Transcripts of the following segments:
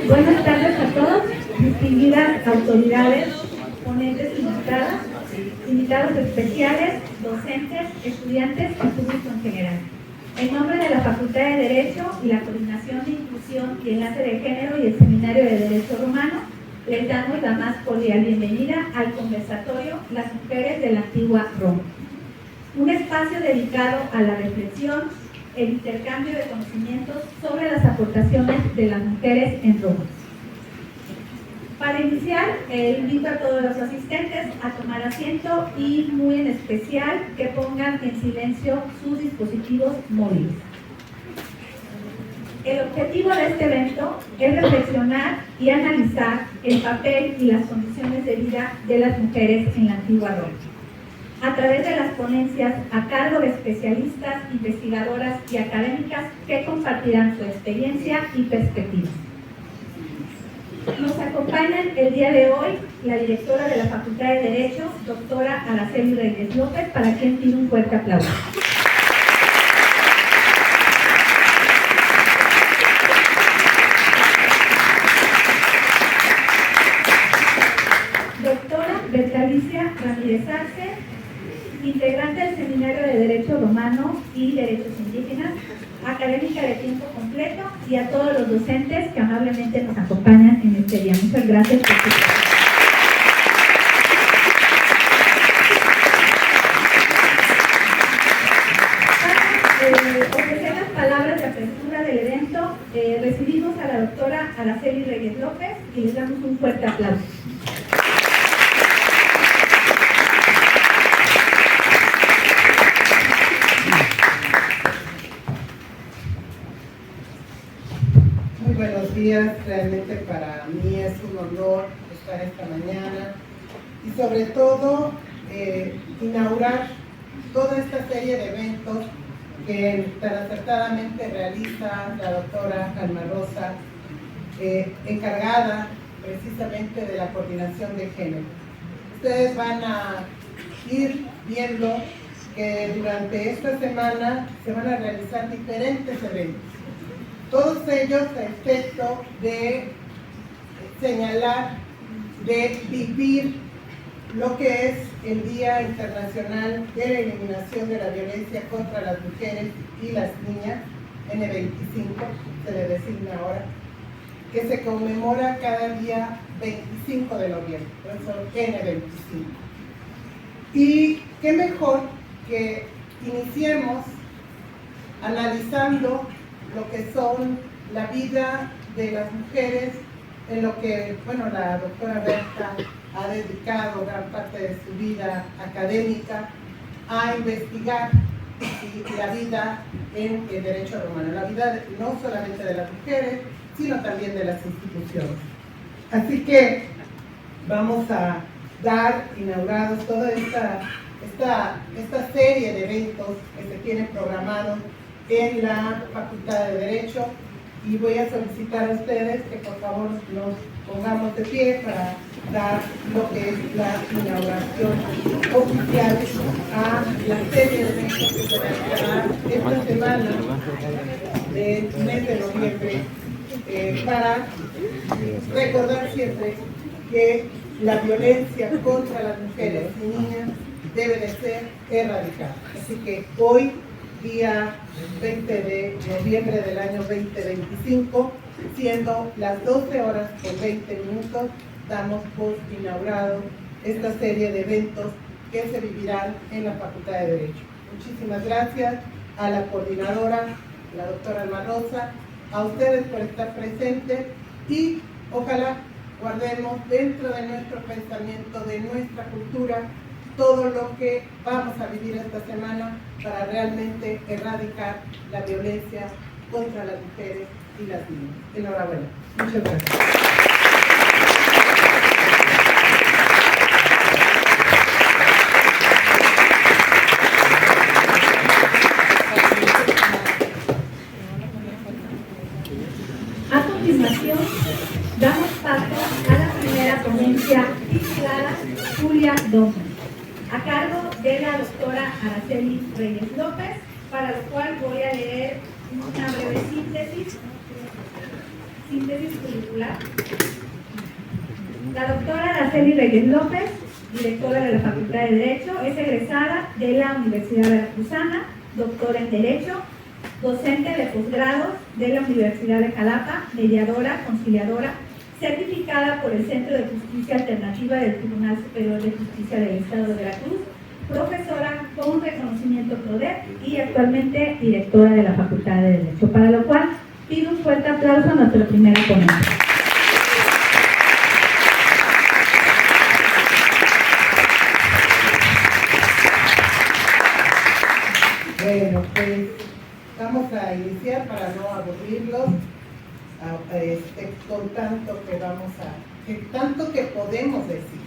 Buenas tardes a todos, distinguidas autoridades, ponentes invitadas, invitados especiales, docentes, estudiantes y público en general. En nombre de la Facultad de Derecho y la Coordinación de Inclusión y Enlace de Género y el Seminario de Derecho Romano, les damos la más cordial bienvenida al conversatorio Las Mujeres de la Antigua Roma. Un espacio dedicado a la reflexión, el intercambio de conocimientos sobre las aportaciones de las mujeres en Roma. Para iniciar, invito a todos los asistentes a tomar asiento y muy en especial que pongan en silencio sus dispositivos móviles. El objetivo de este evento es reflexionar y analizar el papel y las condiciones de vida de las mujeres en la antigua Roma, a través de las ponencias a cargo de especialistas, investigadoras y académicas que compartirán su experiencia y perspectivas. Nos acompañan el día de hoy la directora de la Facultad de Derecho, doctora Araceli Reyes López, para quien pido un fuerte aplauso. Doctora Bertalicia Ramírez Arce, integrante del Seminario de Derecho Romano y Derechos Indígenas, académica de tiempo completo, y a todos los docentes que amablemente nos acompañan en este día. Muchas gracias por su presencia. Para ofrecer las palabras de apertura del evento, recibimos a la doctora Araceli Reyes López y les damos un fuerte aplauso. Buenos días, realmente para mí es un honor estar esta mañana y sobre todo inaugurar toda esta serie de eventos que tan acertadamente realiza la doctora Alma Rosa, encargada precisamente de la coordinación de género. Ustedes van a ir viendo que durante esta semana se van a realizar diferentes eventos. Todos ellos a efecto de señalar, de vivir lo que es el Día Internacional de la Eliminación de la Violencia contra las Mujeres y las Niñas, N25, se le designa ahora, que se conmemora cada día 25 de noviembre, por eso N25. Y qué mejor que iniciemos analizando lo que son la vida de las mujeres, en lo que, bueno, la doctora Berta ha dedicado gran parte de su vida académica a investigar la vida en el derecho romano, la vida no solamente de las mujeres, sino también de las instituciones. Así que vamos a dar inaugurados toda esta serie de eventos que se tienen programados en la Facultad de Derecho, y voy a solicitar a ustedes que por favor nos pongamos de pie para dar lo que es la inauguración oficial a la serie de eventos que se realizará esta semana del mes de noviembre, para recordar siempre que la violencia contra las mujeres y niñas debe de ser erradicada. Así que hoy, día 20 de noviembre del año 2025, siendo las 12 horas con 20 minutos, damos por inaugurado esta serie de eventos que se vivirán en la Facultad de Derecho. Muchísimas gracias a la coordinadora, la doctora Alma Rosa, a ustedes por estar presentes, y ojalá guardemos dentro de nuestro pensamiento, de nuestra cultura, todo lo que vamos a vivir esta semana para realmente erradicar la violencia contra las mujeres y las niñas. Enhorabuena. Muchas gracias. A continuación, damos paso a la primera ponencia titulada Julia Doma, a cargo de la doctora Araceli Reyes López, para lo cual voy a leer una breve síntesis curricular. La doctora Araceli Reyes López, directora de la Facultad de Derecho, es egresada de la Universidad Veracruzana, doctora en Derecho, docente de posgrados de la Universidad de Jalapa, mediadora, conciliadora, certificada por el Centro de Justicia Alternativa del Tribunal Superior de Justicia del Estado de Veracruz, profesora con reconocimiento PRODEP y actualmente directora de la Facultad de Derecho, para lo cual pido un fuerte aplauso a nuestra primera ponente. Bueno, pues vamos a iniciar para no aburrirlos con tanto que podemos decir.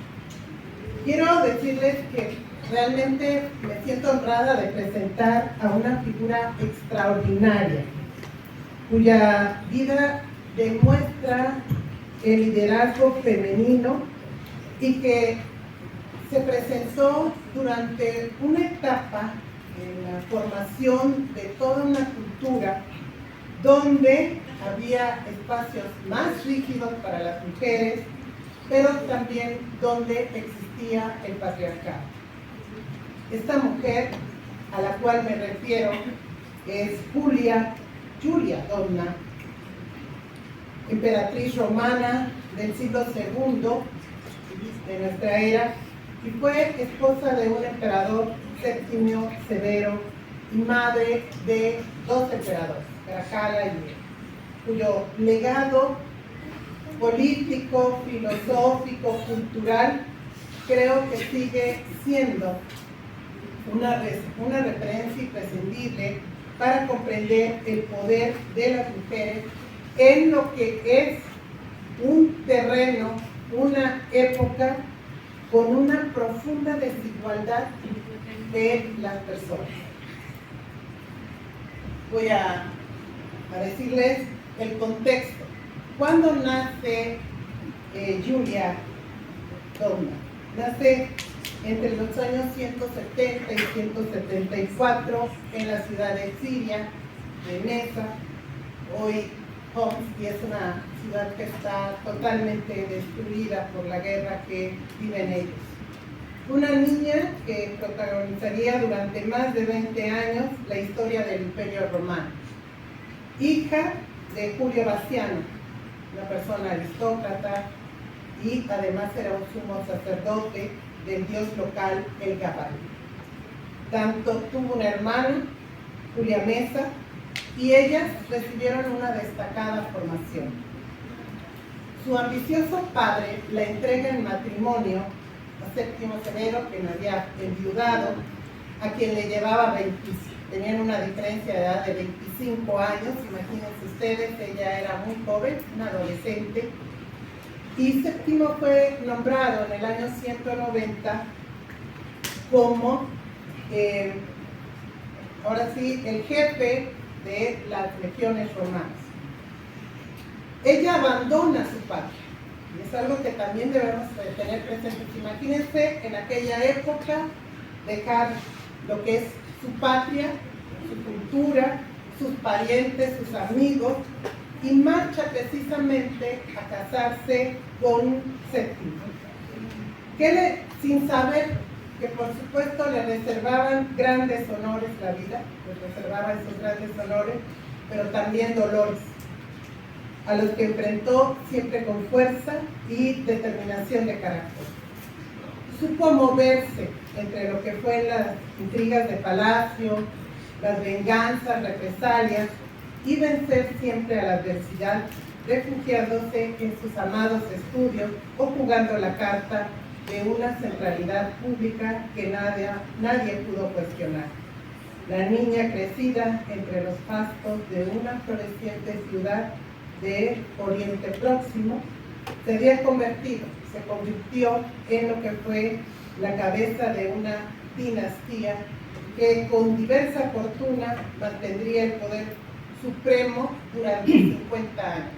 Quiero decirles que realmente me siento honrada de presentar a una figura extraordinaria, cuya vida demuestra el liderazgo femenino y que se presentó durante una etapa en la formación de toda una cultura donde había espacios más rígidos para las mujeres, pero también donde existía el patriarcado. Esta mujer a la cual me refiero es Julia Donna, emperatriz romana del siglo II de nuestra era, y fue esposa de un emperador Septimio Severo y madre de dos emperadores, Caracalla y Nero, cuyo legado político, filosófico, cultural, creo que sigue siendo una referencia imprescindible para comprender el poder de las mujeres en lo que es un terreno, una época con una profunda desigualdad de las personas. Voy a decirles el contexto. ¿Cuándo nace Julia Donna? Nace entre los años 170 y 174 en la ciudad de Siria, de Mesa, hoy Homs, y es una ciudad que está totalmente destruida por la guerra que viven ellos. Una niña que protagonizaría durante más de 20 años la historia del Imperio Romano. Hija de Julio Bassiano, una persona aristócrata, y además era un sumo sacerdote del dios local, el Gabal. Tanto tuvo una hermana, Julia Mesa, y ellas recibieron una destacada formación. Su ambicioso padre la entrega en matrimonio a Séptimo Severo, quien había enviudado, a quien le llevaba 25. Tenían una diferencia de edad de 25 años, imagínense ustedes, ella era muy joven, una adolescente, y Séptimo fue nombrado en el año 190 como, ahora sí, el jefe de las legiones romanas. Ella abandona su patria, y es algo que también debemos tener presente. Imagínense en aquella época dejar lo que es su patria, su cultura, sus parientes, sus amigos, y marcha precisamente a casarse con Séptimo, sin saber que por supuesto le reservaban grandes honores la vida, le reservaban esos grandes honores, pero también dolores, a los que enfrentó siempre con fuerza y determinación de carácter. Supo moverse entre lo que fue las intrigas de palacio, las venganzas, represalias, y vencer siempre a la adversidad, refugiándose en sus amados estudios o jugando la carta de una centralidad pública que nadie pudo cuestionar. La niña crecida entre los pastos de una floreciente ciudad de Oriente Próximo se convirtió en lo que fue la cabeza de una dinastía que con diversa fortuna mantendría el poder supremo durante 50 años.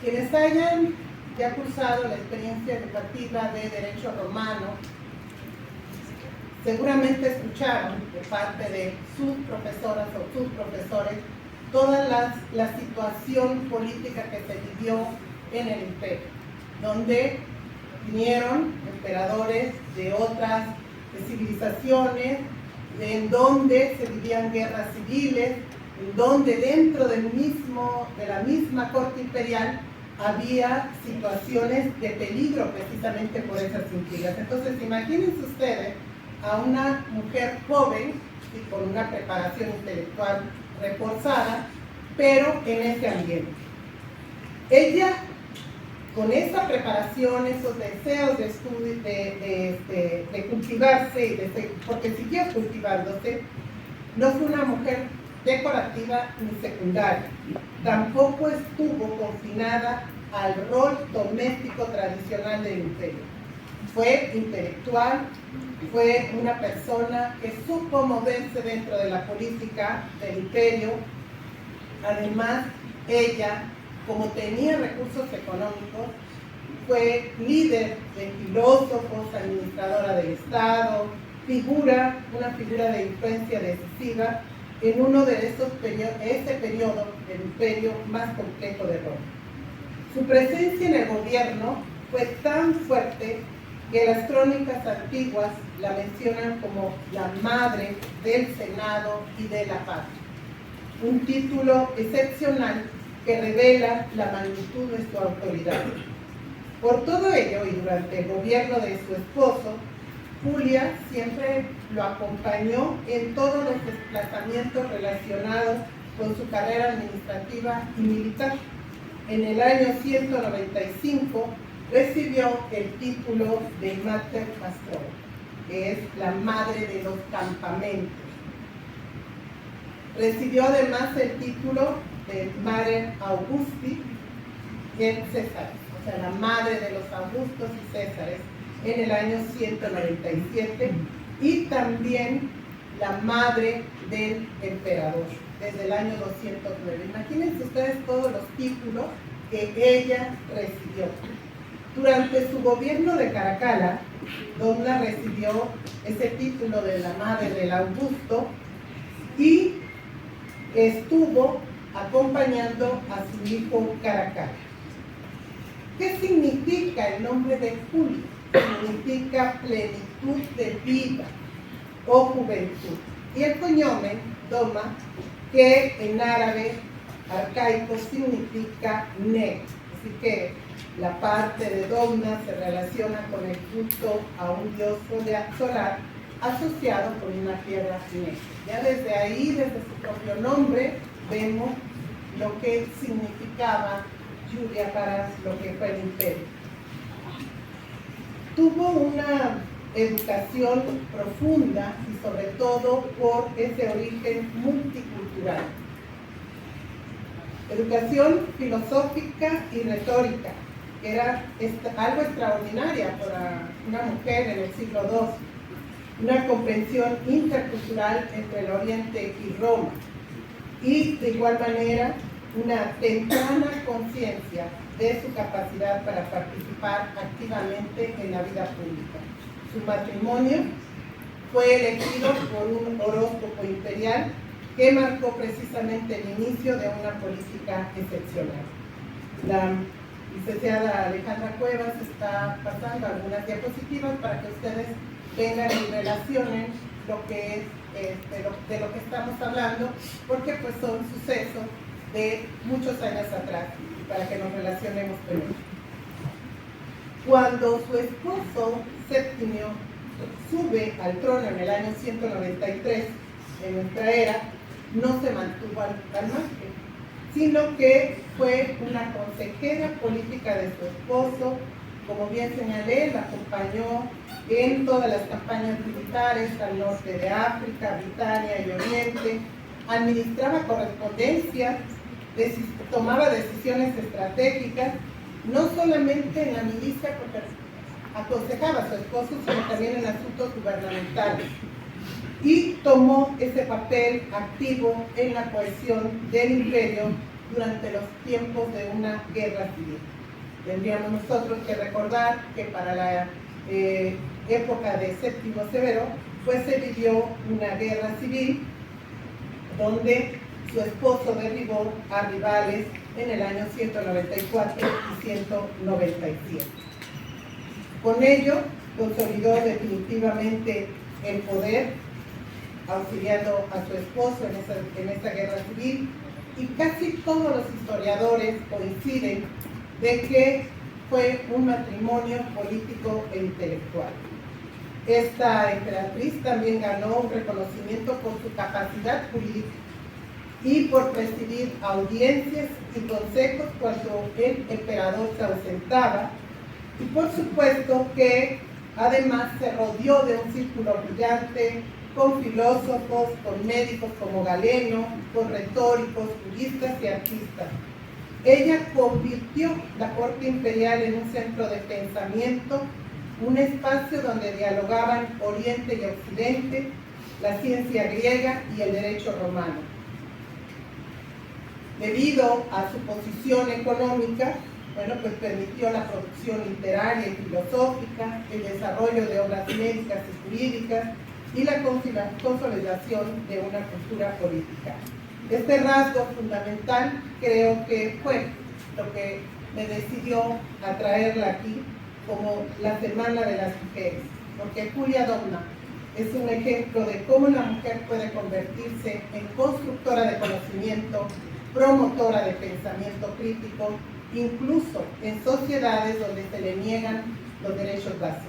Quienes hayan ya cursado la experiencia educativa de Derecho Romano seguramente escucharon de parte de sus profesoras o sus profesores toda la situación política que se vivió en el imperio, donde vinieron emperadores de otras civilizaciones, en donde se vivían guerras civiles, en donde dentro de la misma corte imperial había situaciones de peligro precisamente por esas intrigas. Entonces, imagínense ustedes a una mujer joven y con una preparación intelectual reforzada, pero en ese ambiente. Ella, con esa preparación, esos deseos de estudio, de cultivarse, porque siguió cultivándose, no fue una mujer decorativa ni secundaria. Tampoco estuvo confinada al rol doméstico tradicional del imperio. Fue intelectual, fue una persona que supo moverse dentro de la política del imperio. Además, ella, como tenía recursos económicos, fue líder de filósofos, administradora del Estado, una figura de influencia decisiva en uno de ese periodo del imperio más complejo de Roma. Su presencia en el gobierno fue tan fuerte que las crónicas antiguas la mencionan como la madre del Senado y de la patria. Un título excepcional que revela la magnitud de su autoridad. Por todo ello, y durante el gobierno de su esposo, Julia siempre lo acompañó en todos los desplazamientos relacionados con su carrera administrativa y militar. En el año 195 recibió el título de Mater Castrorum, que es la madre de los campamentos. Recibió además el título de Mater Augusti en César, o sea, la madre de los Augustos y Césares, en el año 197, y también la madre del emperador, desde el año 209. Imagínense ustedes todos los títulos que ella recibió. Durante su gobierno de Caracalla, Domna recibió ese título de la madre del Augusto y estuvo acompañando a su hijo Caracalla. ¿Qué significa el nombre de Julia? Significa plenitud de vida o juventud. Y el cognome, Doma, que en árabe arcaico significa ne. Así que la parte de Domna se relaciona con el culto a un dios solar asociado con una piedra negra. Ya desde ahí, desde su propio nombre, vemos lo que significaba Julia para lo que fue el imperio. Tuvo una educación profunda y sobre todo por ese origen multicultural. Educación filosófica y retórica, que era algo extraordinaria para una mujer en el siglo II. Una comprensión intercultural entre el Oriente y Roma. Y de igual manera, una temprana conciencia de su capacidad para participar activamente en la vida pública. Su matrimonio fue elegido por un horóscopo imperial que marcó precisamente el inicio de una política excepcional. La licenciada Alejandra Cuevas está pasando algunas diapositivas para que ustedes vengan y relacionen lo que es de lo que estamos hablando, porque pues son sucesos de muchos años atrás, para que nos relacionemos con ellos. Cuando su esposo Septimio sube al trono en el año 193 de nuestra era, no se mantuvo al margen, sino que fue una consejera política de su esposo. Como bien señalé, la acompañó en todas las campañas militares al norte de África, Britania y Oriente, administraba correspondencia, tomaba decisiones estratégicas, no solamente en la milicia, porque aconsejaba a su esposo, sino también en asuntos gubernamentales. Y tomó ese papel activo en la cohesión del imperio durante los tiempos de una guerra civil. Tendríamos nosotros que recordar que para la época de Séptimo Severo, pues se vivió una guerra civil donde su esposo derribó a rivales en el año 194 y 197. Con ello, consolidó definitivamente el poder, auxiliando a su esposo en esta guerra civil, y casi todos los historiadores coinciden de que fue un matrimonio político e intelectual. Esta emperatriz también ganó un reconocimiento por su capacidad jurídica y por presidir audiencias y consejos cuando el emperador se ausentaba, y por supuesto que además se rodeó de un círculo brillante con filósofos, con médicos como Galeno, con retóricos, juristas y artistas. Ella convirtió la corte imperial en un centro de pensamiento, un espacio donde dialogaban Oriente y Occidente, la ciencia griega y el derecho romano. Debido a su posición económica, pues permitió la producción literaria y filosófica, el desarrollo de obras médicas y jurídicas y la consolidación de una cultura política. Este rasgo fundamental creo que fue lo que me decidió a traerla aquí como la Semana de las Mujeres, porque Julia Domna es un ejemplo de cómo una mujer puede convertirse en constructora de conocimiento, promotora de pensamiento crítico, incluso en sociedades donde se le niegan los derechos básicos.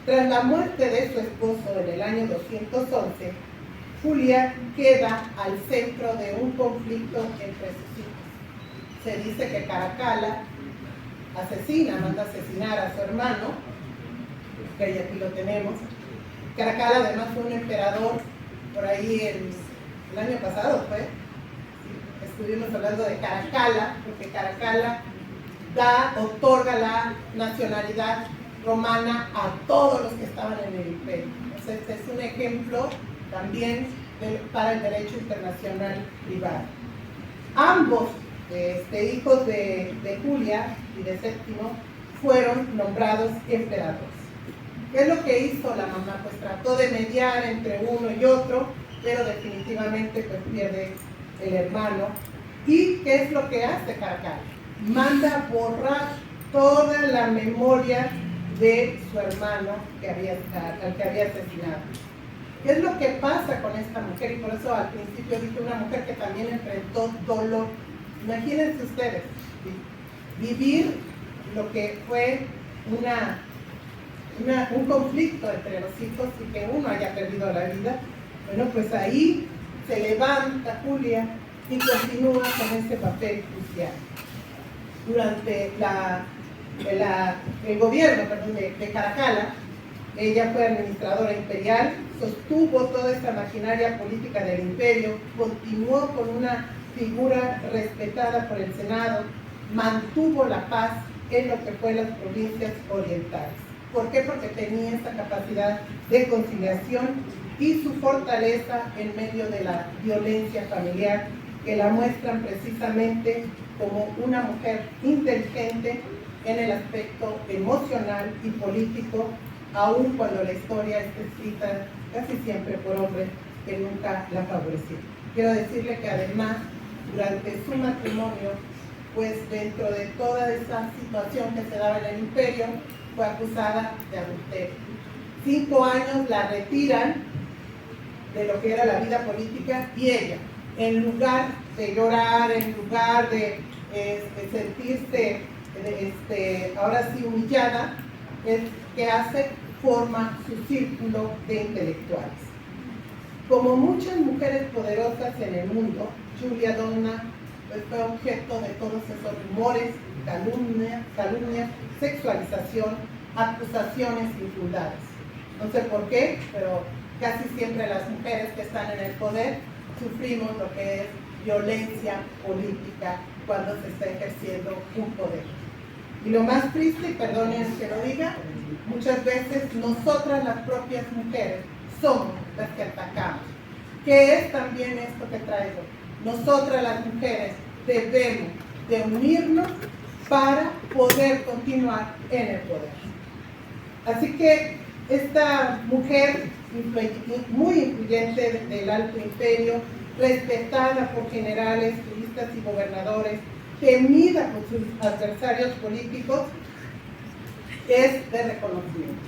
Tras la muerte de su esposo en el año 211, Julia queda al centro de un conflicto entre sus hijos. Se dice que Caracalla manda asesinar a su hermano, que aquí lo tenemos. Caracalla además fue un emperador por ahí el año pasado, estuvimos hablando de Caracalla, porque Caracalla otorga la nacionalidad romana a todos los que estaban en el imperio. Entonces, este es un ejemplo también para el derecho internacional privado. Ambos hijos de Julia y de Séptimo fueron nombrados emperadores. ¿Qué es lo que hizo la mamá? Pues trató de mediar entre uno y otro, pero definitivamente pues pierde el hermano. ¿Y qué es lo que hace Caracalla? Manda borrar toda la memoria de su hermano al que había asesinado. ¿Qué es lo que pasa con esta mujer? Y por eso al principio dije una mujer que también enfrentó dolor. Imagínense ustedes, vivir lo que fue un conflicto entre los hijos y que uno haya perdido la vida. Bueno, pues ahí se levanta Julia y continúa con ese papel crucial. Durante el gobierno de Caracalla, ella fue administradora imperial, sostuvo toda esta maquinaria política del imperio, continuó con una figura respetada por el Senado, mantuvo la paz en lo que fue las provincias orientales. ¿Por qué? Porque tenía esta capacidad de conciliación y su fortaleza en medio de la violencia familiar, que la muestran precisamente como una mujer inteligente en el aspecto emocional y político, aun cuando la historia está escrita casi siempre por hombres que nunca la favorecieron. Quiero decirle que además, durante su matrimonio, pues dentro de toda esa situación que se daba en el imperio, fue acusada de adulterio. 5 años la retiran de lo que era la vida política y ella, en lugar de llorar, en lugar de sentirse ahora sí humillada, es que forma su círculo de intelectuales. Como muchas mujeres poderosas en el mundo, Julia Domna pues, fue objeto de todos esos rumores, calumnias, sexualización, acusaciones infundadas. No sé por qué, pero casi siempre las mujeres que están en el poder sufrimos lo que es violencia política cuando se está ejerciendo un poder. Y lo más triste, y perdonen que lo diga, muchas veces nosotras las propias mujeres somos las que atacamos. ¿Qué es también esto que traigo? Nosotras las mujeres debemos de unirnos para poder continuar en el poder. Así que esta mujer muy influyente del Alto Imperio respetada por generales, turistas y gobernadores, temida por sus adversarios políticos, es de reconocimiento.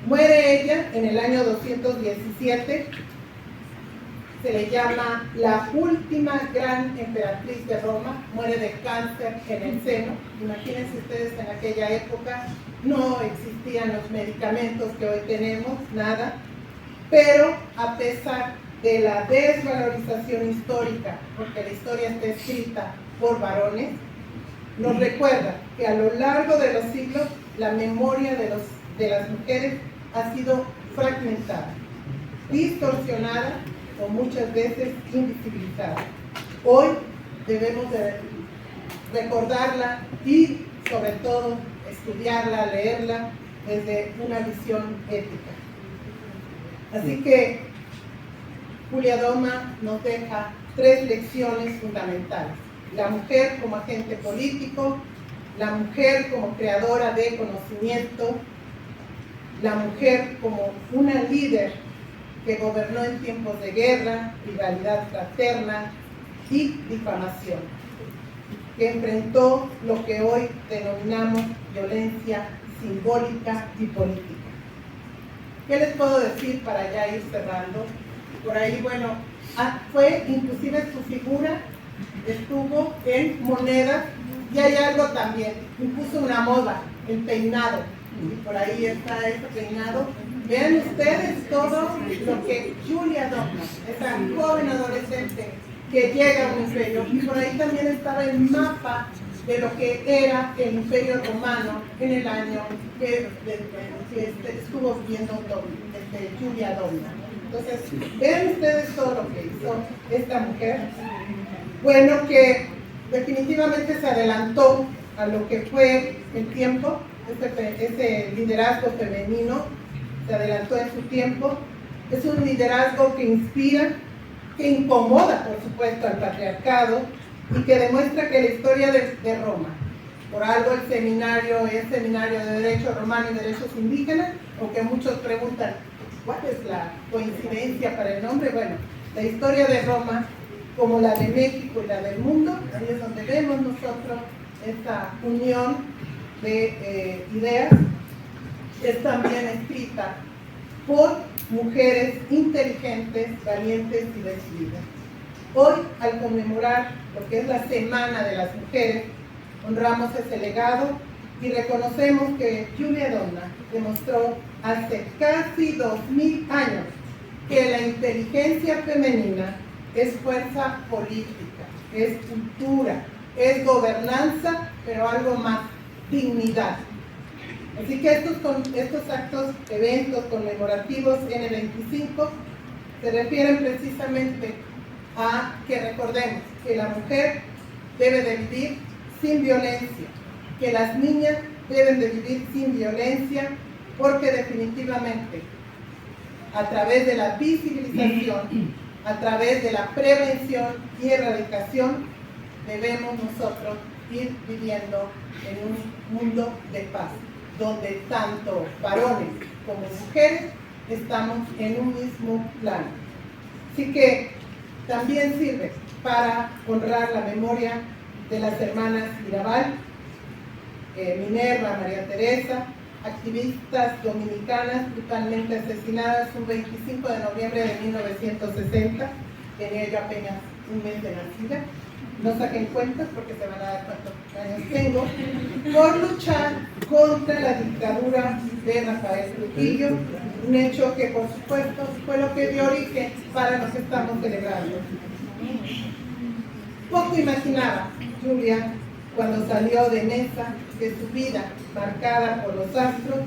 Muere ella en el año 217, se le llama la última gran emperatriz de Roma, muere de cáncer en el seno. Imagínense ustedes, en aquella época no existían los medicamentos que hoy tenemos, nada, pero a pesar de la desvalorización histórica, porque la historia está escrita por varones, nos recuerda que a lo largo de los siglos la memoria de las mujeres ha sido fragmentada, distorsionada o muchas veces invisibilizada. Hoy debemos de recordarla y sobre todo estudiarla, leerla desde una visión ética. Así que Julia Doma nos deja 3 lecciones fundamentales: la mujer como agente político, la mujer como creadora de conocimiento, la mujer como una líder que gobernó en tiempos de guerra, rivalidad fraterna y difamación, que enfrentó lo que hoy denominamos violencia simbólica y política. ¿Qué les puedo decir para ya ir cerrando? Por ahí, bueno, fue inclusive su figura estuvo en monedas, y hay algo también, impuso una moda, el peinado, y por ahí está ese peinado. Vean ustedes todo lo que Julia Doma, esa joven adolescente que llega a un imperio, y por ahí también estaba el mapa de lo que era el Imperio Romano en el año que estuvo viviendo Julia Doma. Entonces, vean ustedes todo lo que hizo esta mujer. Bueno, que definitivamente se adelantó a lo que fue el tiempo, ese liderazgo femenino, se adelantó en su tiempo. Es un liderazgo que inspira, que incomoda, por supuesto, al patriarcado y que demuestra que la historia de Roma, por algo el seminario es seminario de Derecho Romano y Derechos Indígenas, aunque muchos preguntan, ¿cuál es la coincidencia para el nombre? Bueno, la historia de Roma, como la de México y la del mundo, ahí es donde vemos nosotros esta unión de ideas, es también escrita por mujeres inteligentes, valientes y decididas. Hoy, al conmemorar lo que es la Semana de las Mujeres, honramos ese legado y reconocemos que Julia Doma demostró hace casi 2000 años que la inteligencia femenina es fuerza política, es cultura, es gobernanza, pero algo más, dignidad. Así que estos actos, eventos conmemorativos N25 se refieren precisamente a que recordemos que la mujer debe de vivir sin violencia, que las niñas deben de vivir sin violencia, porque definitivamente a través de la visibilización, a través de la prevención y erradicación, debemos nosotros ir viviendo en un mundo de paz, donde tanto varones como mujeres estamos en un mismo plano. Así que también sirve para honrar la memoria de las hermanas Mirabal, Minerva, María Teresa, activistas dominicanas brutalmente asesinadas un 25 de noviembre de 1960, tenía yo apenas un mes de nacida, no saquen cuentas porque se van a dar cuántos años tengo, por luchar contra la dictadura de Rafael Trujillo, un hecho que por supuesto fue lo que dio origen para lo que estamos celebrando. Poco imaginaba Julia cuando salió de Mesa que su vida, marcada por los astros,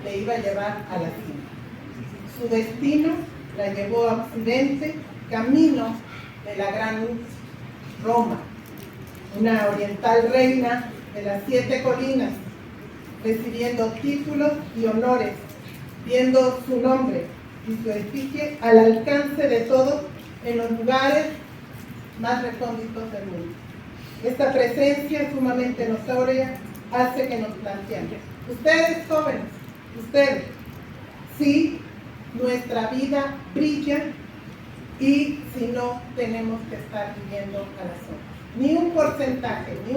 le iba a llevar a la cima. Su destino la llevó a Occidente, camino de la gran Roma, una oriental reina de las 7 colinas, recibiendo títulos y honores, viendo su nombre y su efigie al alcance de todos en los lugares más recónditos del mundo. Esta presencia sumamente notoria hace que nos planteemos, ustedes jóvenes, ustedes, si nuestra vida brilla y si no, tenemos que estar viviendo a la sombra. Ni un porcentaje, ni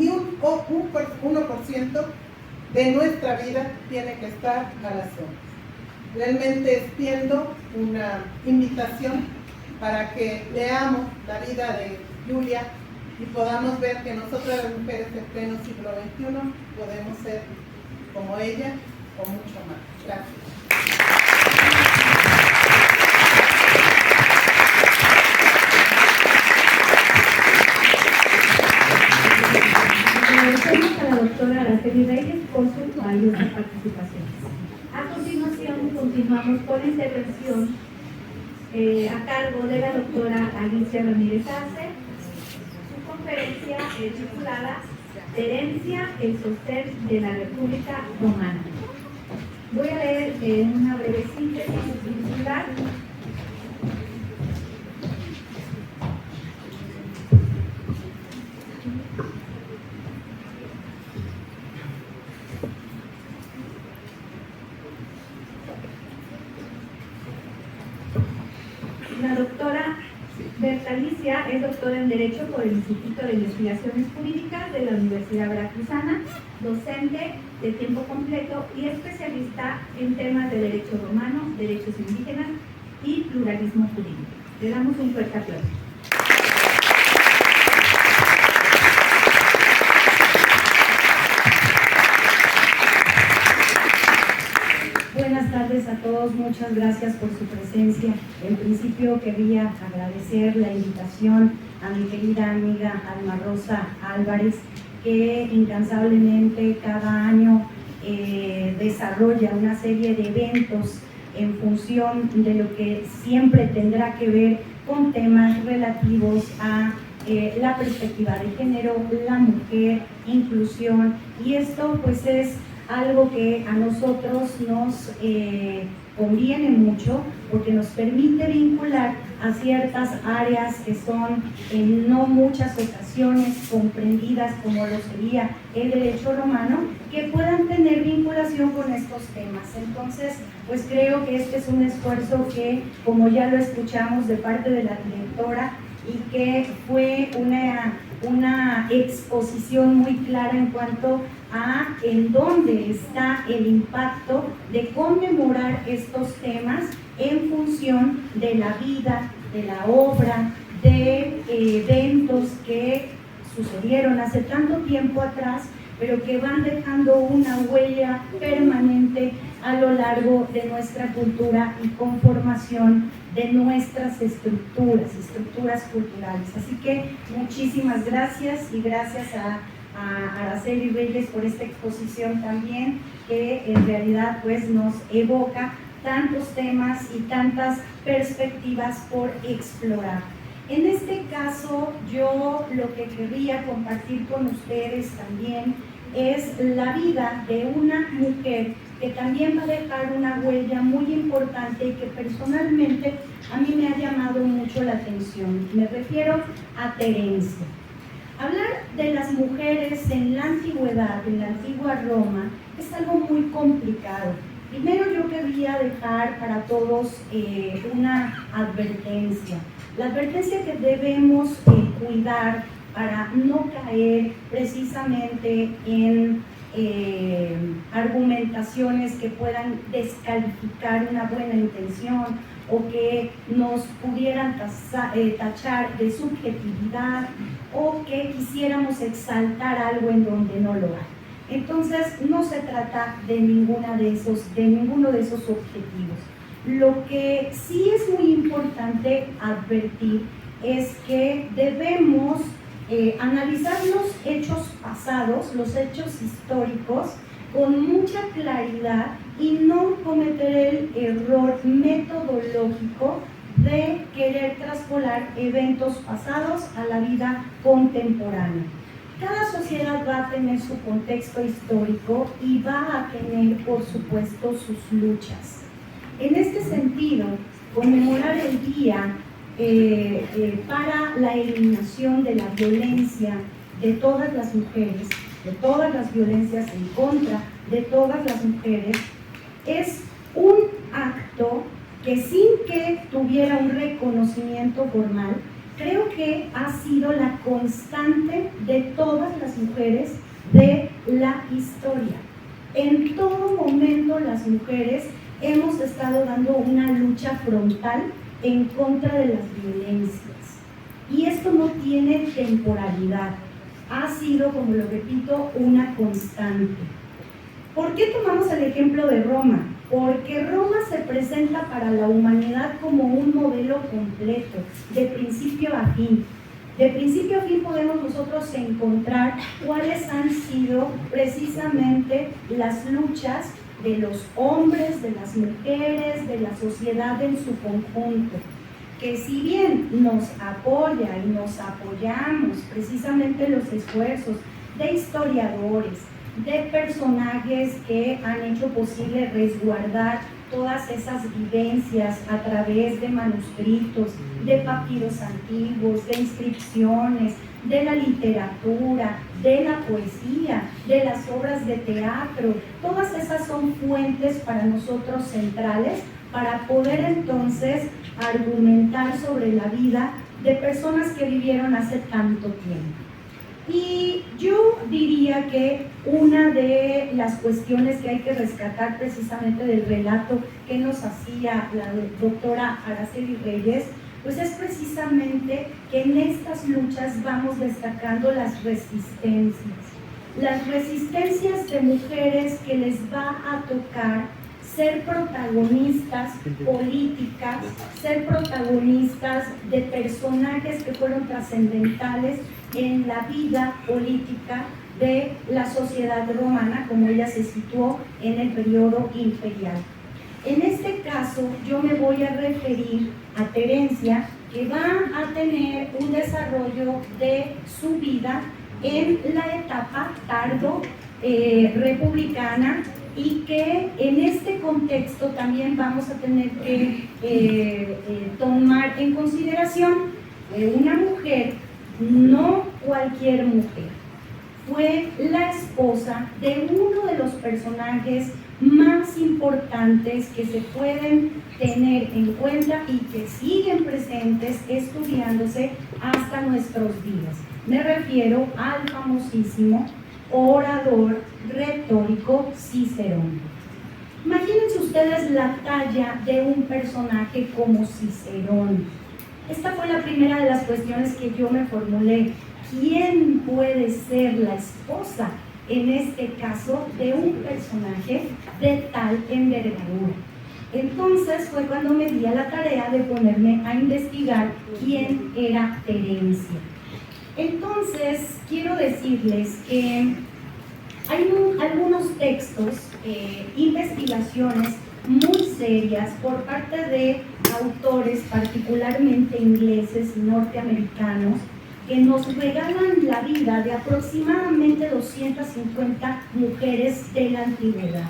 un 1% de nuestra vida tiene que estar a la sombra. Realmente extiendo una invitación para que leamos la vida de Julia y podamos ver que nosotras las mujeres del pleno siglo XXI podemos ser como ella o mucho más. Gracias. Agradecemos a la doctora Araceli Reyes por su valiosa participación. A continuación, continuamos con la intervención a cargo de la doctora Alicia Ramírez Arce. Su conferencia es titulada Herencia, el sostén de la República Romana. Voy a leer una breve síntesis titular. La doctora Berta Alicia es doctora en Derecho por el Instituto de Investigaciones Jurídicas de la Universidad Veracruzana, docente de tiempo completo y especialista en temas de derecho romano, derechos indígenas y pluralismo jurídico. Le damos un fuerte aplauso. Buenas tardes a todos, muchas gracias por su presencia. En principio quería agradecer la invitación a mi querida amiga Alma Rosa Álvarez, que incansablemente cada año desarrolla una serie de eventos en función de lo que siempre tendrá que ver con temas relativos a la perspectiva de género, la mujer, inclusión, y esto pues es algo que a nosotros nos conviene mucho porque nos permite vincular a ciertas áreas que son en no muchas ocasiones comprendidas como lo sería el derecho romano, que puedan tener vinculación con estos temas. Entonces, pues creo que este es un esfuerzo que, como ya lo escuchamos de parte de la directora, y que fue una exposición muy clara en cuanto a en dónde está el impacto de conmemorar estos temas en función de la vida, de la obra, de eventos que sucedieron hace tanto tiempo atrás, pero que van dejando una huella permanente a lo largo de nuestra cultura y conformación de nuestras estructuras culturales. Así que muchísimas gracias y gracias a Araceli Reyes por esta exposición también, que en realidad pues nos evoca tantos temas y tantas perspectivas por explorar. En este caso, yo lo que querría compartir con ustedes también es la vida de una mujer que también va a dejar una huella muy importante y que personalmente a mí me ha llamado mucho la atención. Me refiero a Terencia. Hablar de las mujeres en la antigüedad, en la antigua Roma, es algo muy complicado. Primero yo quería dejar para todos una advertencia. La advertencia que debemos cuidar para no caer precisamente en argumentaciones que puedan descalificar una buena intención o que nos pudieran tachar de subjetividad o que quisiéramos exaltar algo en donde no lo hay. Entonces no se trata de ninguno de esos objetivos. Lo que sí es muy importante advertir es que debemos analizar los hechos pasados, los hechos históricos, con mucha claridad y no cometer el error metodológico de querer traspolar eventos pasados a la vida contemporánea. Cada sociedad va a tener su contexto histórico y va a tener, por supuesto, sus luchas. En este sentido, conmemorar el día para la eliminación de la violencia de todas las mujeres, de todas las violencias en contra de todas las mujeres, es un acto que sin que tuviera un reconocimiento formal, creo que ha sido la constante de todas las mujeres de la historia. En todo momento las mujeres hemos estado dando una lucha frontal en contra de las violencias. Y esto no tiene temporalidad, ha sido, como lo repito, una constante. ¿Por qué tomamos el ejemplo de Roma? Porque Roma se presenta para la humanidad como un modelo completo, de principio a fin. De principio a fin podemos nosotros encontrar cuáles han sido precisamente las luchas de los hombres, de las mujeres, de la sociedad en su conjunto, que si bien nos apoya y nos apoyamos precisamente los esfuerzos de historiadores, de personajes que han hecho posible resguardar todas esas vivencias a través de manuscritos, de papiros antiguos, de inscripciones, de la literatura, de la poesía, de las obras de teatro. Todas esas son fuentes para nosotros centrales para poder entonces argumentar sobre la vida de personas que vivieron hace tanto tiempo. Y yo diría que una de las cuestiones que hay que rescatar precisamente del relato que nos hacía la doctora Araceli Reyes, pues es precisamente que en estas luchas vamos destacando las resistencias de mujeres que les va a tocar ser protagonistas políticas, ser protagonistas de personajes que fueron trascendentales en la vida política de la sociedad romana, como ella se situó en el periodo imperial. En este caso, yo me voy a referir a Terencia, que va a tener un desarrollo de su vida en la etapa tardo republicana, y que en este contexto también vamos a tener que tomar en consideración una mujer, no cualquier mujer, fue la esposa de uno de los personajes más importantes que se pueden tener en cuenta y que siguen presentes estudiándose hasta nuestros días. Me refiero al famosísimo orador retórico Cicerón. Imagínense ustedes la talla de un personaje como Cicerón. Esta fue la primera de las cuestiones que yo me formulé. ¿Quién puede ser la esposa, en este caso, de un personaje de tal envergadura? Entonces fue cuando me di a la tarea de ponerme a investigar quién era Terencia. Entonces, quiero decirles que hay algunos textos, investigaciones muy serias por parte de autores particularmente ingleses y norteamericanos que nos regalan la vida de aproximadamente 250 mujeres de la antigüedad.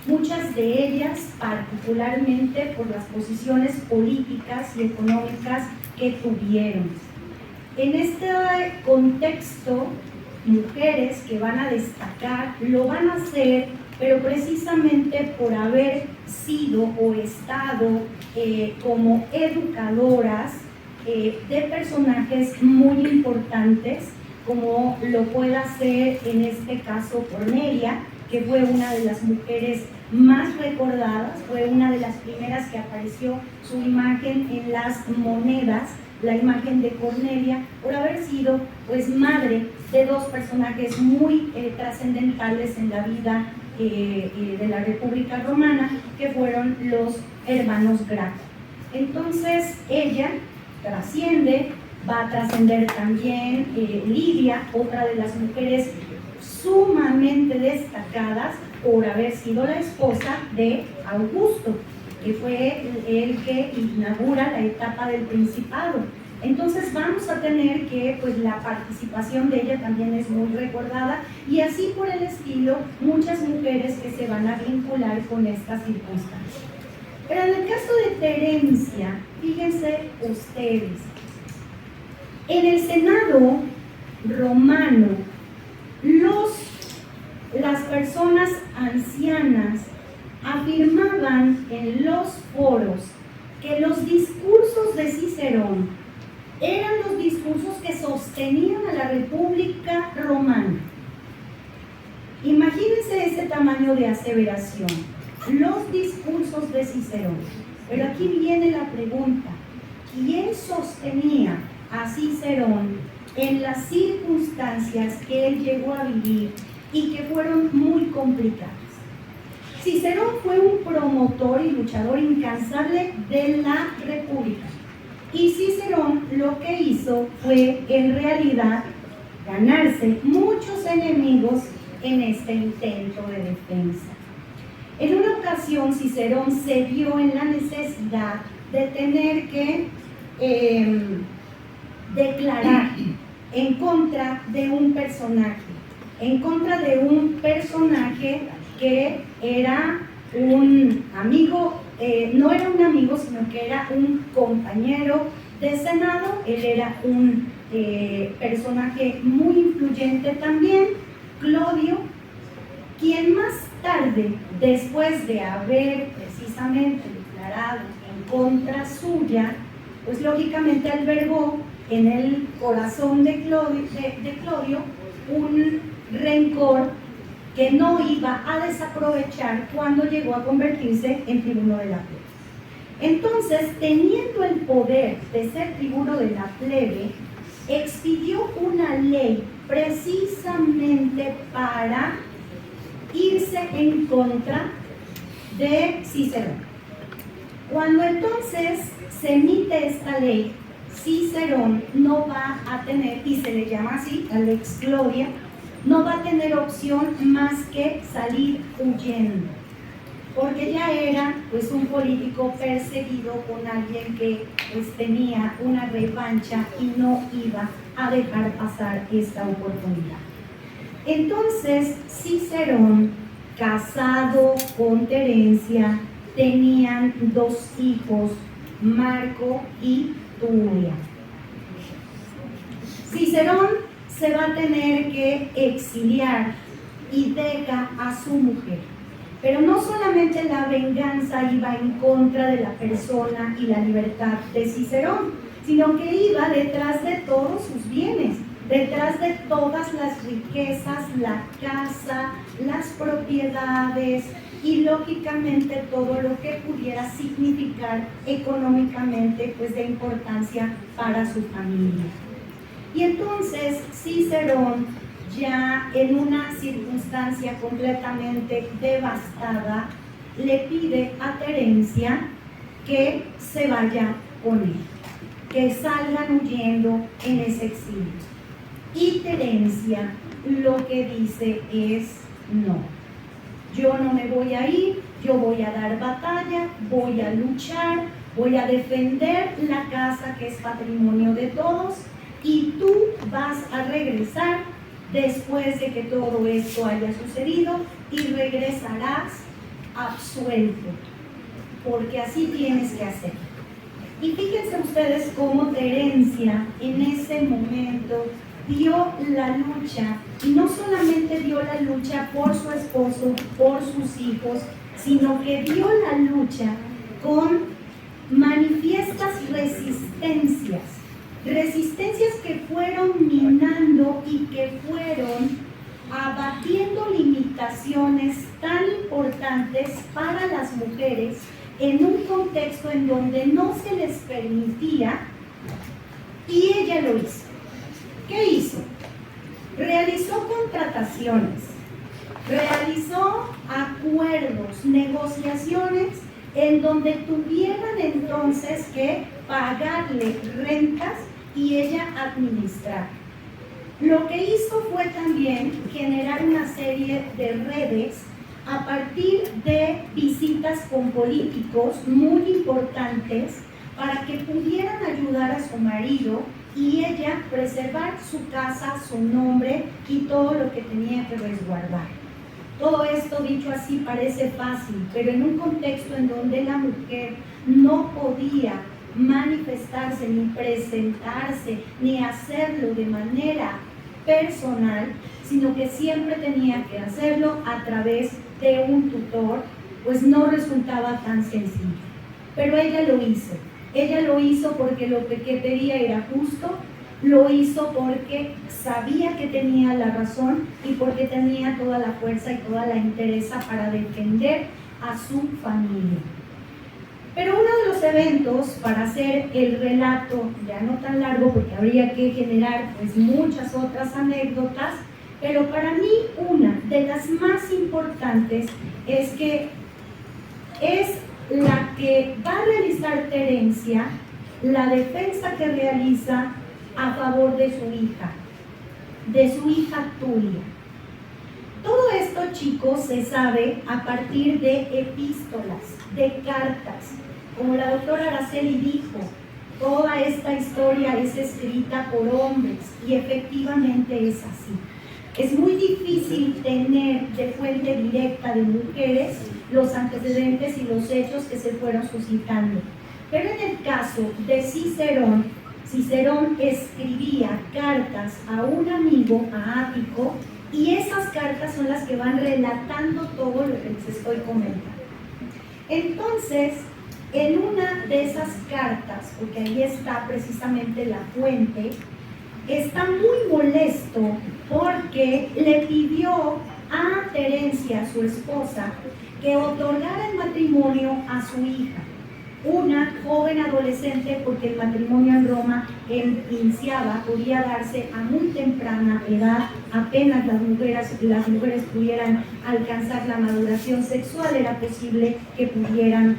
Muchas de ellas particularmente por las posiciones políticas y económicas que tuvieron. En este contexto, mujeres que van a destacar, lo van a hacer, pero precisamente por haber sido o estado como educadoras de personajes muy importantes, como lo pueda ser en este caso Cornelia, que fue una de las mujeres más recordadas, fue una de las primeras que apareció su imagen en las monedas, la imagen de Cornelia, por haber sido pues madre de dos personajes muy trascendentales en la vida de la República Romana, que fueron los hermanos Graco. Entonces ella trasciende, va a trascender también Lidia, otra de las mujeres sumamente destacadas por haber sido la esposa de Augusto, que fue el que inaugura la etapa del Principado. Entonces vamos a tener que, pues la participación de ella también es muy recordada, y así por el estilo, muchas mujeres que se van a vincular con estas circunstancias. Pero en el caso de Terencia, fíjense ustedes, en el Senado romano, las personas ancianas afirmaban en los foros unieron a la República Romana. Imagínense ese tamaño de aseveración, los discursos de Cicerón. Pero aquí viene la pregunta, ¿quién sostenía a Cicerón en las circunstancias que él llegó a vivir y que fueron muy complicadas? Cicerón fue un promotor y luchador incansable de la República. Y Cicerón lo que hizo fue, en realidad, ganarse muchos enemigos en este intento de defensa. En una ocasión, Cicerón se vio en la necesidad de tener que declarar en contra de un personaje, que era un amigo, no era un amigo, sino que era un compañero de Senado. Él era un personaje muy influyente también, Clodio, quien más tarde, después de haber precisamente declarado en contra suya, pues lógicamente albergó en el corazón de Clodio un rencor que no iba a desaprovechar cuando llegó a convertirse en tribuno de la plebe. Entonces, teniendo el poder de ser tribuno de la plebe, expidió una ley precisamente para irse en contra de Cicerón. Cuando entonces se emite esta ley, Cicerón no va a tener, y se le llama así, a Lex Clodia, no va a tener opción más que salir huyendo, porque ya era pues un político perseguido con alguien que pues tenía una revancha y no iba a dejar pasar esta oportunidad. Entonces Cicerón, casado con Terencia, tenían 2 hijos, Marco y Tulia. Cicerón se va a tener que exiliar y deja a su mujer. Pero no solamente la venganza iba en contra de la persona y la libertad de Cicerón, sino que iba detrás de todos sus bienes, detrás de todas las riquezas, la casa, las propiedades y lógicamente todo lo que pudiera significar económicamente pues de importancia para su familia. Y entonces Cicerón, ya en una circunstancia completamente devastada, le pide a Terencia que se vaya con él, que salgan huyendo en ese exilio. Y Terencia lo que dice es: no, yo no me voy a ir, yo voy a dar batalla, voy a luchar, voy a defender la casa que es patrimonio de todos, y tú vas a regresar después de que todo esto haya sucedido y regresarás absuelto, porque así tienes que hacer. Y fíjense ustedes cómo Terencia en ese momento dio la lucha, y no solamente dio la lucha por su esposo, por sus hijos, sino que dio la lucha con manifiestas resistencias que fueron minando y que fueron abatiendo limitaciones tan importantes para las mujeres en un contexto en donde no se les permitía, y ella lo hizo. ¿Qué hizo? Realizó contrataciones, realizó acuerdos, negociaciones en donde tuvieran entonces que pagarle rentas y ella administrar. Lo que hizo fue también generar una serie de redes a partir de visitas con políticos muy importantes para que pudieran ayudar a su marido y ella preservar su casa, su nombre y todo lo que tenía que resguardar. Todo esto dicho así parece fácil, pero en un contexto en donde la mujer no podía manifestarse, ni presentarse, ni hacerlo de manera personal, sino que siempre tenía que hacerlo a través de un tutor, pues no resultaba tan sencillo. Pero ella lo hizo porque lo que pedía era justo, lo hizo porque sabía que tenía la razón y porque tenía toda la fuerza y toda la entereza para defender a su familia. Pero uno de los eventos, para hacer el relato ya no tan largo, porque habría que generar pues muchas otras anécdotas, pero para mí una de las más importantes es que es la que va a realizar Terencia, la defensa que realiza a favor de su hija Tulia. Todo esto, chicos, se sabe a partir de epístolas, de cartas. Como la doctora Araceli dijo, toda esta historia es escrita por hombres y efectivamente es así. Es muy difícil tener de fuente directa de mujeres los antecedentes y los hechos que se fueron suscitando. Pero en el caso de Cicerón, Cicerón escribía cartas a un amigo, a Ático, y esas cartas son las que van relatando todo lo que les estoy comentando. Entonces, en una de esas cartas, porque ahí está precisamente la fuente, está muy molesto porque le pidió a Terencia, su esposa, que otorgara el matrimonio a su hija, una joven adolescente, porque el matrimonio en Roma iniciaba, podía darse a muy temprana edad, apenas las mujeres pudieran alcanzar la maduración sexual, era posible que pudieran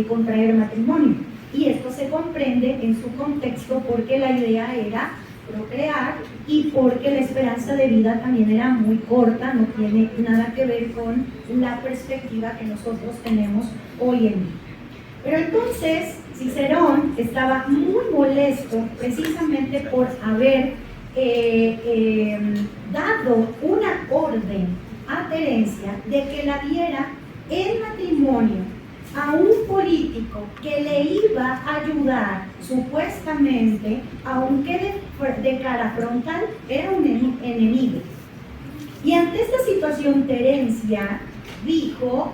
contraer matrimonio. Y esto se comprende en su contexto porque la idea era procrear y porque la esperanza de vida también era muy corta, no tiene nada que ver con la perspectiva que nosotros tenemos hoy en día. Pero entonces Cicerón estaba muy molesto precisamente por haber dado una orden a Terencia de que la diera en matrimonio a un político que le iba a ayudar supuestamente, aunque de cara frontal era un enemigo. Y ante esta situación Terencia dijo: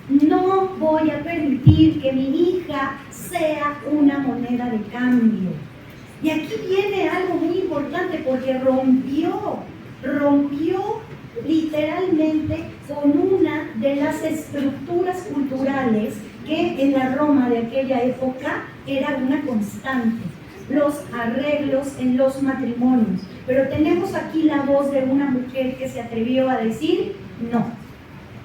no voy a permitir que mi hija sea una moneda de cambio. Y aquí viene algo muy importante, porque rompió literalmente con una de las estructuras culturales que en la Roma de aquella época era una constante: los arreglos en los matrimonios. Pero tenemos aquí la voz de una mujer que se atrevió a decir: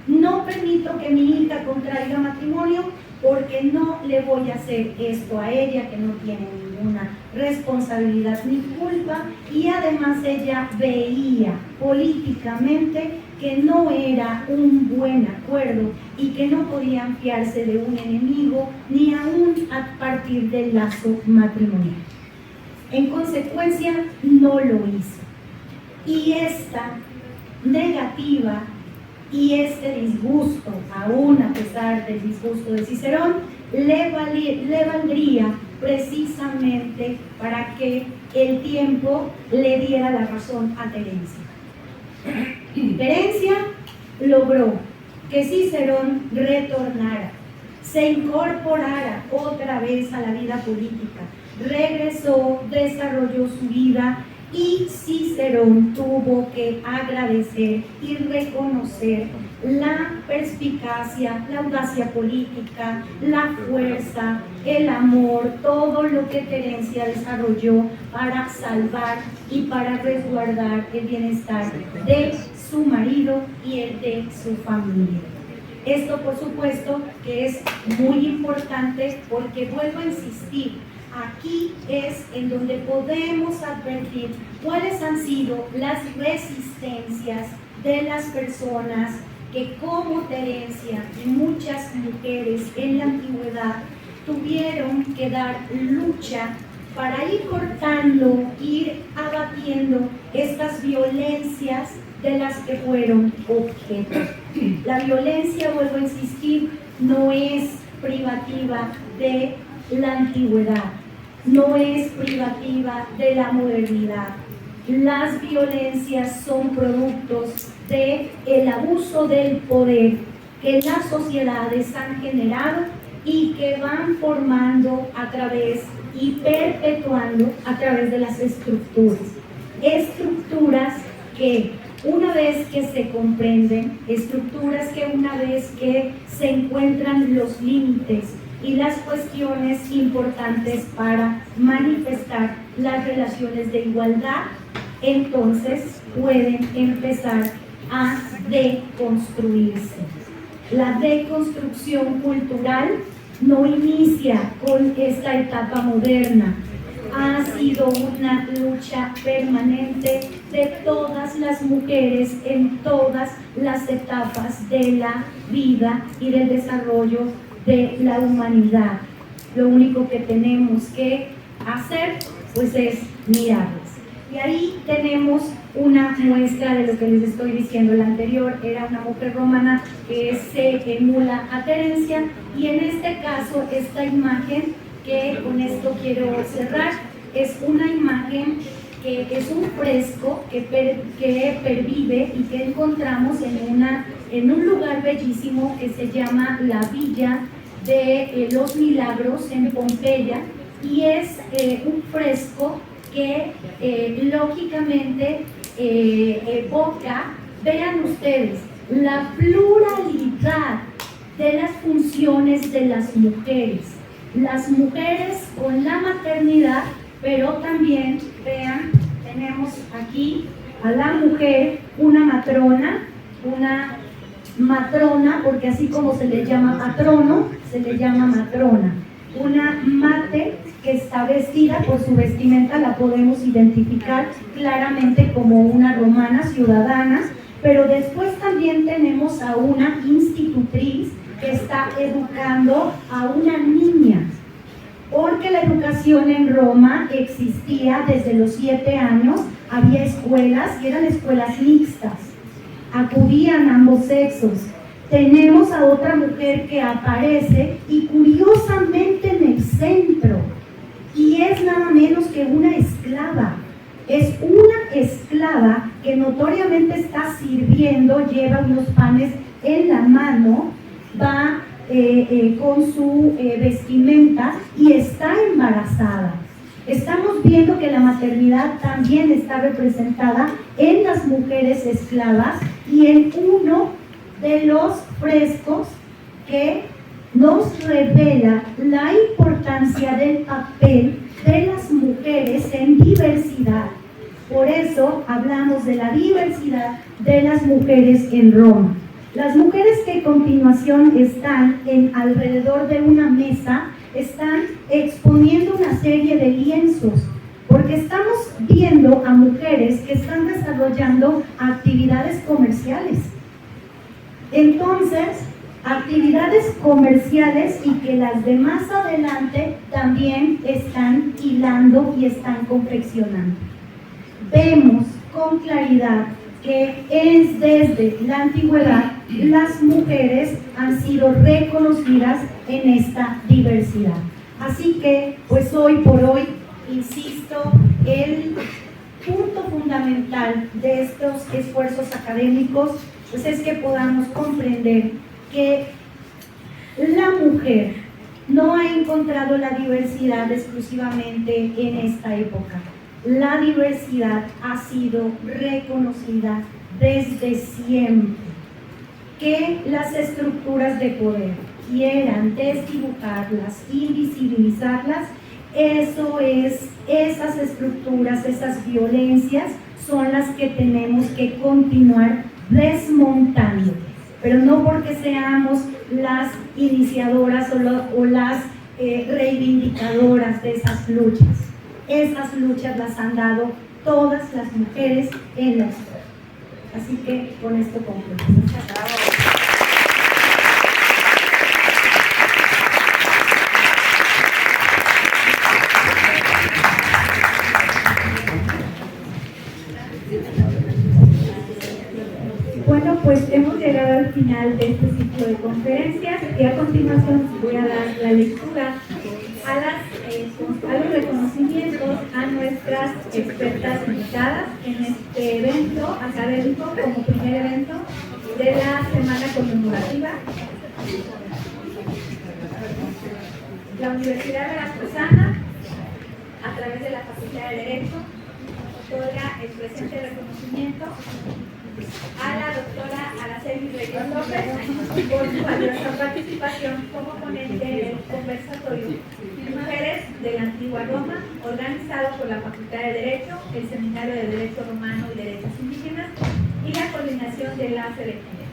no permito que mi hija contraiga matrimonio, porque no le voy a hacer esto a ella, que no tiene ninguna responsabilidad ni culpa, y además ella veía políticamente que no era un buen acuerdo y que no podían fiarse de un enemigo ni aún a partir del lazo matrimonial. En consecuencia, no lo hizo. Y esta negativa y este disgusto, aún a pesar del disgusto de Cicerón, le valdría precisamente para que el tiempo le diera la razón a Terencia. Terencia logró que Cicerón retornara, se incorporara otra vez a la vida política, regresó, desarrolló su vida, y Cicerón tuvo que agradecer y reconocer la perspicacia, la audacia política, la fuerza, el amor, todo lo que Terencia desarrolló para salvar y para resguardar el bienestar de su marido y el de su familia. Esto, por supuesto, que es muy importante, porque vuelvo a insistir, aquí es en donde podemos advertir cuáles han sido las resistencias de las personas que, como Terencia y muchas mujeres en la antigüedad, tuvieron que dar lucha para ir cortando, ir abatiendo estas violencias de las que fueron objeto. La violencia, vuelvo a insistir, no es privativa de la antigüedad, no es privativa de la modernidad. Las violencias son productos del abuso del poder que las sociedades han generado y que van formando a través y perpetuando a través de las estructuras. Estructuras que una vez que se comprenden, estructuras que una vez que se encuentran los límites y las cuestiones importantes para manifestar las relaciones de igualdad, entonces pueden empezar a deconstruirse. La deconstrucción cultural no inicia con esta etapa moderna, ha sido una lucha permanente de todas las mujeres en todas las etapas de la vida y del desarrollo de la humanidad. Lo único que tenemos que hacer pues es mirarlas. Y ahí tenemos una muestra de lo que les estoy diciendo. La anterior era una mujer romana que se emula a Terencia, y en este caso esta imagen, que con esto quiero cerrar, es una imagen que es un fresco que pervive y que encontramos en un lugar bellísimo que se llama la Villa de los Milagros en Pompeya, y es un fresco que lógicamente evoca, vean ustedes, la pluralidad de las funciones de las mujeres con la maternidad, pero también, vean, tenemos aquí a la mujer, una matrona, porque así como se le llama patrono, se le llama matrona, una mate que está vestida, por su vestimenta la podemos identificar claramente como una romana ciudadana, pero después también tenemos a una institutriz que está educando a una niña, porque la educación en Roma existía desde los 7 años, había escuelas y eran escuelas mixtas, acudían ambos sexos. Tenemos a otra mujer que aparece y curiosamente en el centro, y es nada menos que una esclava. Es una esclava que notoriamente está sirviendo, lleva unos panes en la mano, va con su vestimenta y está embarazada. Estamos viendo que la maternidad también está representada en las mujeres esclavas y en uno de los frescos que nos revela la importancia del papel de las mujeres en diversidad. Por eso hablamos de la diversidad de las mujeres en Roma. Las mujeres que a continuación están alrededor de una mesa están exponiendo una serie de lienzos, porque estamos viendo a mujeres que están desarrollando actividades comerciales. Entonces, actividades comerciales, y que las de más adelante también están hilando y están confeccionando. Vemos con claridad que es desde la antigüedad las mujeres han sido reconocidas en esta diversidad. Así que, pues hoy por hoy, insisto, el punto fundamental de estos esfuerzos académicos pues es que podamos comprender que la mujer no ha encontrado la diversidad exclusivamente en esta época. La diversidad ha sido reconocida desde siempre. Que las estructuras de poder quieran desdibujarlas, invisibilizarlas, esas estructuras, esas violencias son las que tenemos que continuar desmontando, pero no porque seamos las iniciadoras o las reivindicadoras de esas luchas. Esas luchas las han dado todas las mujeres en la historia. Así que con esto concluyo. Bueno, pues hemos llegado al final de este ciclo de conferencias y a continuación voy a dar la lectura a los reconocimientos a nuestras expertas invitadas en este evento académico como primer evento de la semana conmemorativa. La Universidad Veracruzana a través de la Facultad de Derecho, otorga el presente reconocimiento a la doctora Araceli Reyes López por su valiosa participación como ponente en el conversatorio Mujeres de la Antigua Roma, organizado por la Facultad de Derecho, el Seminario de Derecho Romano y Derechos Indígenas y la coordinación de enlace de género.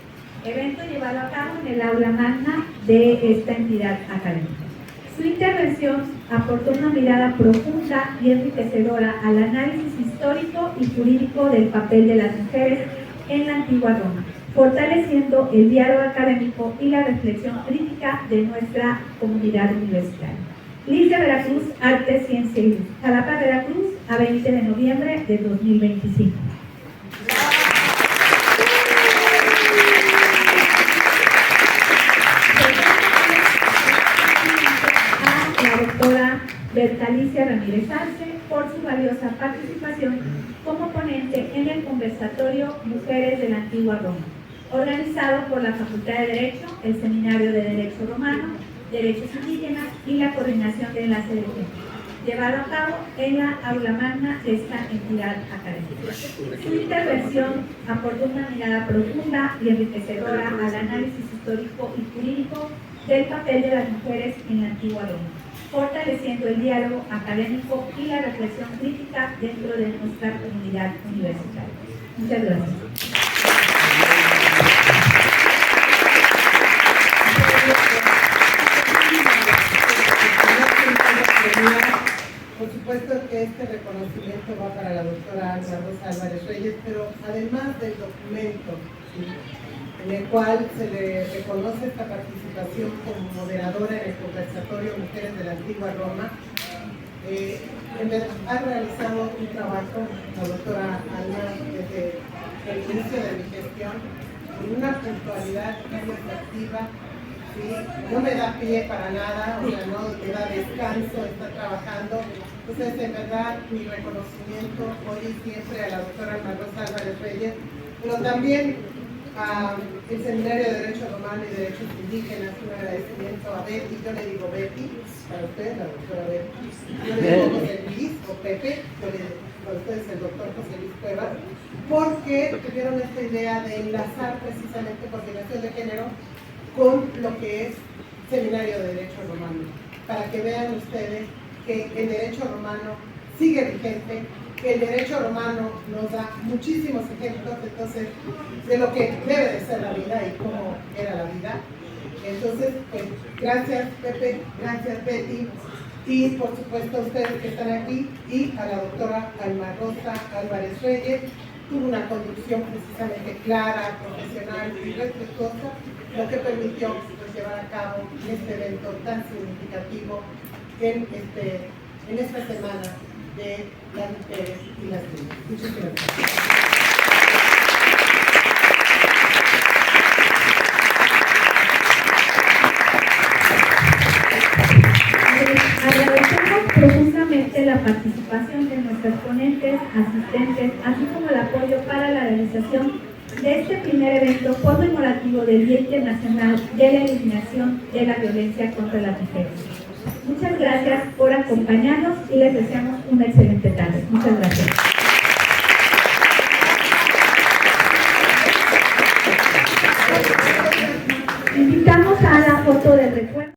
Evento llevado a cabo en el aula magna de esta entidad académica. Su intervención aportó una mirada profunda y enriquecedora al análisis histórico y jurídico del papel de las mujeres en la Antigua Roma, fortaleciendo el diálogo académico y la reflexión crítica de nuestra comunidad universitaria. Liz de Veracruz, Arte, Ciencia y Luz. Jalapa, Veracruz, a 20 de noviembre de 2025. A la doctora Bertalicia Ramírez Arce por su valiosa participación como ponente en el conversatorio Mujeres de la Antigua Roma, organizado por la Facultad de Derecho, el Seminario de Derecho Romano, Derechos Indígenas y la coordinación de enlace de género, llevado a cabo en la aula magna de esta entidad académica. Su intervención aportó una mirada profunda y enriquecedora al análisis histórico y jurídico del papel de las mujeres en la Antigua Roma, fortaleciendo el diálogo académico y la reflexión crítica dentro de nuestra comunidad universitaria. Muchas gracias. Por supuesto que este reconocimiento va para la doctora Alma Rosa Álvarez Reyes, pero además del documento, ¿sí?, en el cual se le reconoce esta participación como moderadora en el conversatorio Mujeres de la Antigua Roma, ha realizado un trabajo, la doctora Alma, desde el inicio de mi gestión, con una puntualidad muy efectiva. ¿Sí? No me da pie para nada, o sea, no me da descanso, está trabajando. Entonces, en verdad, mi reconocimiento hoy y siempre a la doctora Alma Rosa Álvarez Reyes, pero también al Seminario de Derecho Romano y Derechos Indígenas, un agradecimiento a Betty, yo le digo Betty, para usted, la doctora Betty, yo le digo José Luis o Pepe, para ustedes el doctor José Luis Cuevas, porque tuvieron esta idea de enlazar precisamente coordinación de género con lo que es Seminario de Derecho Romano, para que vean ustedes que el derecho romano sigue vigente, que el derecho romano nos da muchísimos ejemplos entonces de lo que debe de ser la vida y cómo era la vida. Entonces, pues, gracias Pepe, gracias Betty, y por supuesto a ustedes que están aquí, y a la doctora Alma Rosa Álvarez Reyes. Tuvo una conducción precisamente clara, profesional y respetuosa, lo que permitió pues, llevar a cabo este evento tan significativo en esta semana de las mujeres y las niñas. Muchas gracias. Agradecemos profundamente la participación de nuestros ponentes, asistentes, así como el apoyo para la realización de este primer evento conmemorativo del Día Internacional de la Eliminación de la Violencia contra las Mujeres. Muchas gracias por acompañarnos y les deseamos una excelente tarde. Muchas gracias. Invitamos a la foto del recuerdo.